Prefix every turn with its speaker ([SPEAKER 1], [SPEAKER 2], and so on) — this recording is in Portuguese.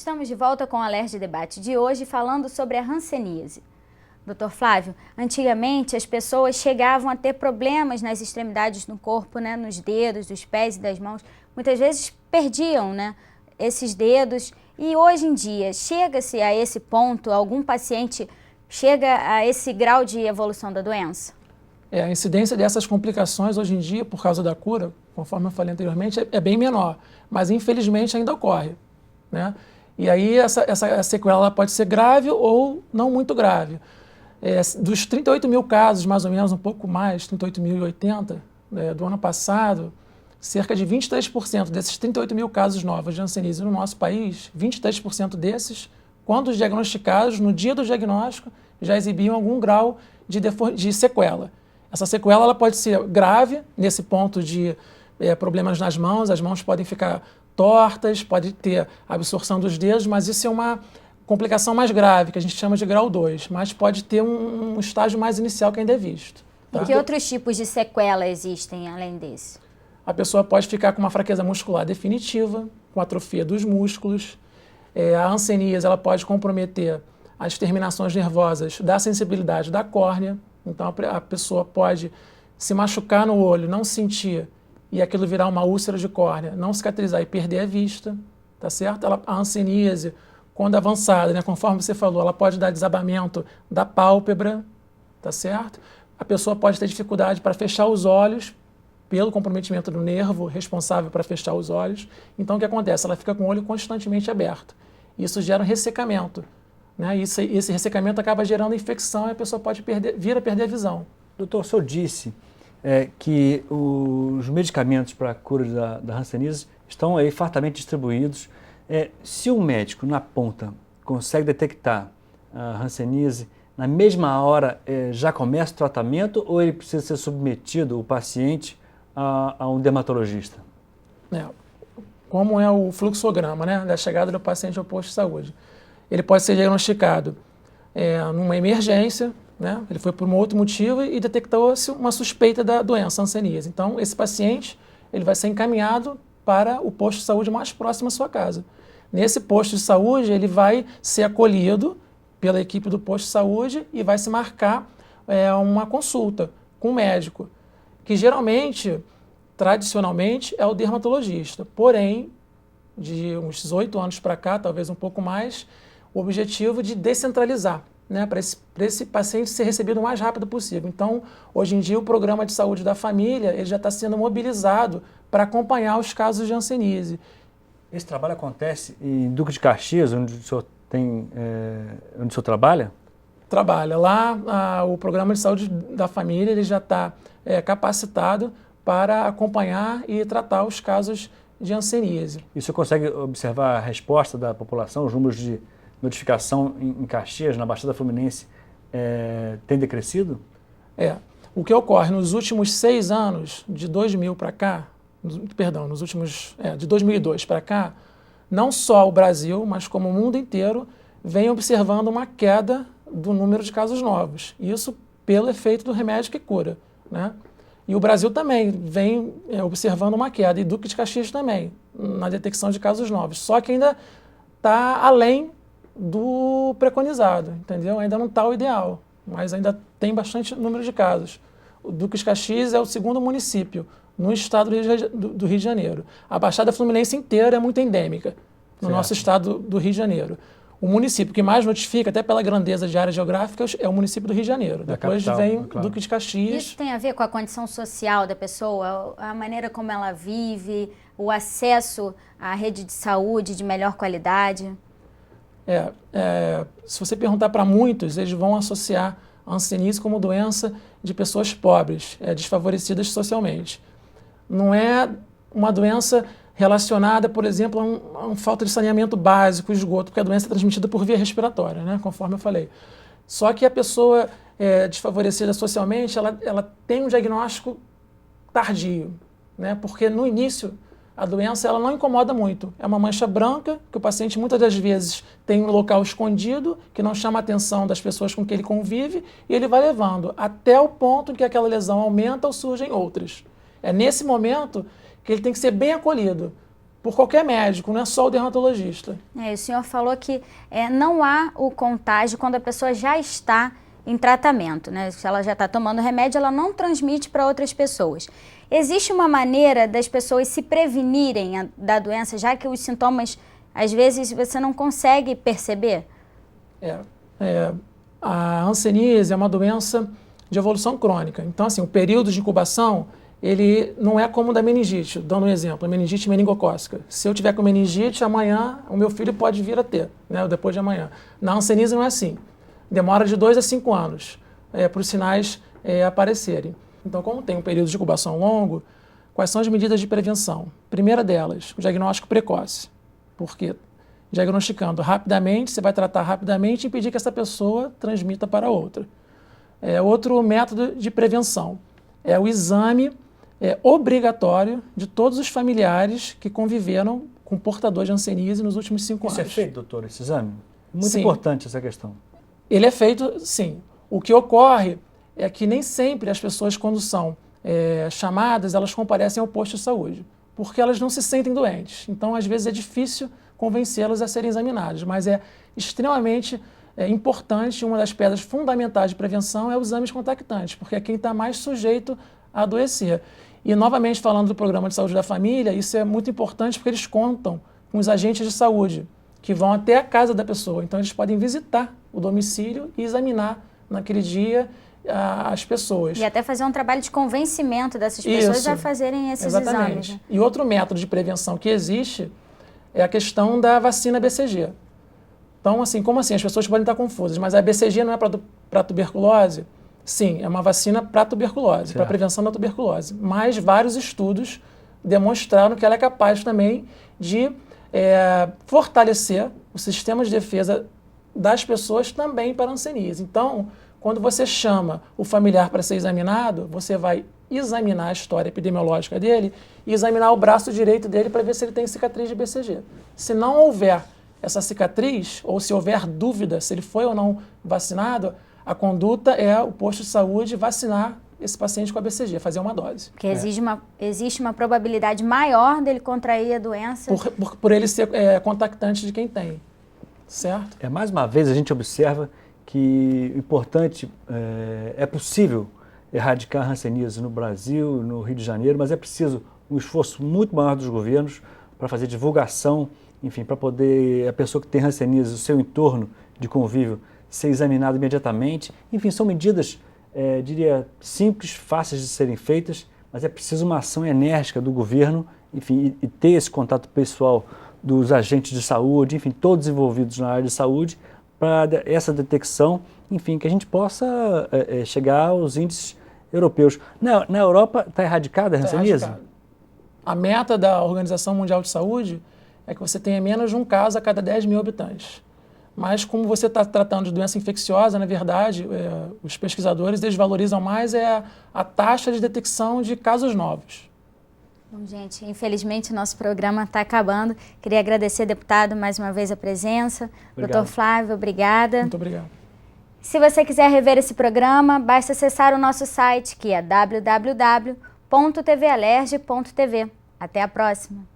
[SPEAKER 1] Estamos de volta com o Alerj Debate de hoje, falando sobre a hanseníase. Dr. Flávio, antigamente as pessoas chegavam a ter problemas nas extremidades do corpo, né, nos dedos, dos pés e das mãos. Muitas vezes perdiam, né, esses dedos. E hoje em dia, chega-se a esse ponto? Algum paciente chega a esse grau de evolução da doença?
[SPEAKER 2] A incidência dessas complicações hoje em dia, por causa da cura, conforme eu falei anteriormente, é bem menor. Mas infelizmente ainda ocorre, né? E aí essa sequela ela pode ser grave ou não muito grave. Dos 38 mil casos, mais ou menos, um pouco mais, 38.080, do ano passado, cerca de 23% desses 38 mil casos novos de hanseníase no nosso país, 23% desses, quando diagnosticados, no dia do diagnóstico, já exibiam algum grau de sequela. Essa sequela ela pode ser grave, nesse ponto de problemas nas mãos, as mãos podem ficar tortas, pode ter absorção dos dedos, mas isso é uma complicação mais grave, que a gente chama de grau 2, mas pode ter um estágio mais inicial que ainda é visto. Tá?
[SPEAKER 1] E que outros tipos de sequela existem além desse?
[SPEAKER 2] A pessoa pode ficar com uma fraqueza muscular definitiva, com atrofia dos músculos. A hanseníase ela pode comprometer as terminações nervosas da sensibilidade da córnea. Então a pessoa pode se machucar no olho, não sentir, e aquilo virar uma úlcera de córnea, não cicatrizar e perder a vista, tá certo? A hanseníase, quando avançada, né, conforme você falou, ela pode dar desabamento da pálpebra, tá certo? A pessoa pode ter dificuldade para fechar os olhos, pelo comprometimento do nervo responsável para fechar os olhos. Então o que acontece? Ela fica com o olho constantemente aberto. Isso gera um ressecamento, né? Esse ressecamento acaba gerando infecção e a pessoa pode vir a perder a visão.
[SPEAKER 3] Doutor, o senhor disse que os medicamentos para a cura da hanseníase estão aí fartamente distribuídos. Se um médico, na ponta, consegue detectar a hanseníase, na mesma hora já começa o tratamento ou ele precisa ser submetido, o paciente, a um dermatologista?
[SPEAKER 2] Como é o fluxograma, né, da chegada do paciente ao posto de saúde? Ele pode ser diagnosticado numa emergência, né? Ele foi por um outro motivo e detectou-se uma suspeita da doença hanseníase. Então, esse paciente ele vai ser encaminhado para o posto de saúde mais próximo à sua casa. Nesse posto de saúde, ele vai ser acolhido pela equipe do posto de saúde e vai se marcar uma consulta com o médico, que geralmente, tradicionalmente, é o dermatologista. Porém, de uns 18 anos para cá, talvez um pouco mais, o objetivo de descentralizar, né, para esse paciente ser recebido o mais rápido possível. Então, hoje em dia, o programa de saúde da família ele já está sendo mobilizado para acompanhar os casos de hanseníase.
[SPEAKER 3] Esse trabalho acontece em Duque de Caxias, onde o senhor trabalha?
[SPEAKER 2] Trabalha. Lá, o programa de saúde da família ele já está capacitado para acompanhar e tratar os casos de hanseníase.
[SPEAKER 3] E o senhor consegue observar a resposta da população, os números de notificação em Caxias, na Baixada Fluminense, tem decrescido?
[SPEAKER 2] O que ocorre nos últimos 6 anos, de 2000 para cá, de 2002 para cá, não só o Brasil, mas como o mundo inteiro, vem observando uma queda do número de casos novos. Isso pelo efeito do remédio que cura, né? E o Brasil também vem observando uma queda, e Duque de Caxias também, na detecção de casos novos. Só que ainda está além do preconizado, entendeu? Ainda não está o ideal, mas ainda tem bastante número de casos. O Duque de Caxias é o segundo município no estado do Rio de Janeiro. A Baixada Fluminense inteira é muito endêmica no nosso estado do Rio de Janeiro. O município que mais notifica, até pela grandeza de áreas geográficas, é o município do Rio de Janeiro. Depois vem o Duque de Caxias.
[SPEAKER 1] Isso tem a ver com a condição social da pessoa, a maneira como ela vive, o acesso à rede de saúde de melhor qualidade?
[SPEAKER 2] Se você perguntar para muitos, eles vão associar a hanseníase como doença de pessoas pobres, desfavorecidas socialmente. Não é uma doença relacionada, por exemplo, a uma falta de saneamento básico, esgoto, porque a doença é transmitida por via respiratória, né, conforme eu falei. Só que a pessoa desfavorecida socialmente, ela tem um diagnóstico tardio, né, porque no início a doença ela não incomoda muito. É uma mancha branca que o paciente muitas das vezes tem um local escondido, que não chama a atenção das pessoas com quem ele convive, e ele vai levando até o ponto em que aquela lesão aumenta ou surgem outras. É nesse momento que ele tem que ser bem acolhido, por qualquer médico, não é só o dermatologista.
[SPEAKER 1] O senhor falou que não há o contágio quando a pessoa já está em tratamento, né? Se ela já está tomando remédio, ela não transmite para outras pessoas. Existe uma maneira das pessoas se prevenirem da doença, já que os sintomas, às vezes, você não consegue perceber?
[SPEAKER 2] A hanseníase é uma doença de evolução crônica. Então, assim, o período de incubação, ele não é como o da meningite. Dando um exemplo, a meningite meningocócica. Se eu tiver com meningite, amanhã o meu filho pode vir a ter, né, ou depois de amanhã. Na hanseníase não é assim. Demora de 2 a 5 anos para os sinais aparecerem. Então, como tem um período de incubação longo, quais são as medidas de prevenção? Primeira delas, o diagnóstico precoce. Porque diagnosticando rapidamente, você vai tratar rapidamente e impedir que essa pessoa transmita para outra. Outro método de prevenção é o exame obrigatório de todos os familiares que conviveram com portador de hanseníase nos últimos 5 anos.
[SPEAKER 3] Isso é feito, doutor, esse exame? Muito
[SPEAKER 2] Sim.
[SPEAKER 3] Importante essa questão.
[SPEAKER 2] Ele é feito, sim. O que ocorre é que nem sempre as pessoas, quando são chamadas, elas comparecem ao posto de saúde, porque elas não se sentem doentes. Então, às vezes, é difícil convencê-las a serem examinadas, mas é extremamente importante, uma das pedras fundamentais de prevenção é os exames contactantes, porque é quem está mais sujeito a adoecer. E, novamente, falando do Programa de Saúde da Família, isso é muito importante porque eles contam com os agentes de saúde, que vão até a casa da pessoa. Então, eles podem visitar o domicílio e examinar naquele dia as pessoas.
[SPEAKER 1] E até fazer um trabalho de convencimento dessas pessoas a fazerem esses exames. Né?
[SPEAKER 2] E outro método de prevenção que existe é a questão da vacina BCG. Então, assim, como assim? As pessoas podem estar confusas, mas a BCG não é para tuberculose? Sim, é uma vacina para tuberculose, para prevenção da tuberculose. Mas vários estudos demonstraram que ela é capaz também de fortalecer o sistema de defesa das pessoas também para a hanseníase. Então, quando você chama o familiar para ser examinado, você vai examinar a história epidemiológica dele e examinar o braço direito dele para ver se ele tem cicatriz de BCG. Se não houver essa cicatriz, ou se houver dúvida se ele foi ou não vacinado, a conduta é o posto de saúde vacinar esse paciente com a BCG, fazer uma dose.
[SPEAKER 1] Porque existe uma probabilidade maior dele contrair a doença.
[SPEAKER 2] Por ele ser contactante de quem tem, certo?
[SPEAKER 3] Mais uma vez a gente observa que o importante é possível erradicar a hanseníase no Brasil, no Rio de Janeiro, mas é preciso um esforço muito maior dos governos para fazer divulgação, enfim, para poder a pessoa que tem hanseníase, o seu entorno de convívio, ser examinado imediatamente. Enfim, são medidas, diria, simples, fáceis de serem feitas, mas é preciso uma ação enérgica do governo, enfim, e ter esse contato pessoal dos agentes de saúde, enfim, todos envolvidos na área de saúde, para essa detecção, enfim, que a gente possa chegar aos índices europeus. Na Europa está erradicada a hanseníase?
[SPEAKER 2] A meta da Organização Mundial de Saúde é que você tenha menos de um caso a cada 10 mil habitantes. Mas como você está tratando de doença infecciosa, na verdade, os pesquisadores eles valorizam mais a taxa de detecção de casos novos.
[SPEAKER 1] Bom, gente, infelizmente o nosso programa está acabando. Queria agradecer, deputado, mais uma vez a presença. Doutor Flávio, obrigada.
[SPEAKER 2] Muito obrigado.
[SPEAKER 1] Se você quiser rever esse programa, basta acessar o nosso site, que é www.tvalerj.tv. Até a próxima.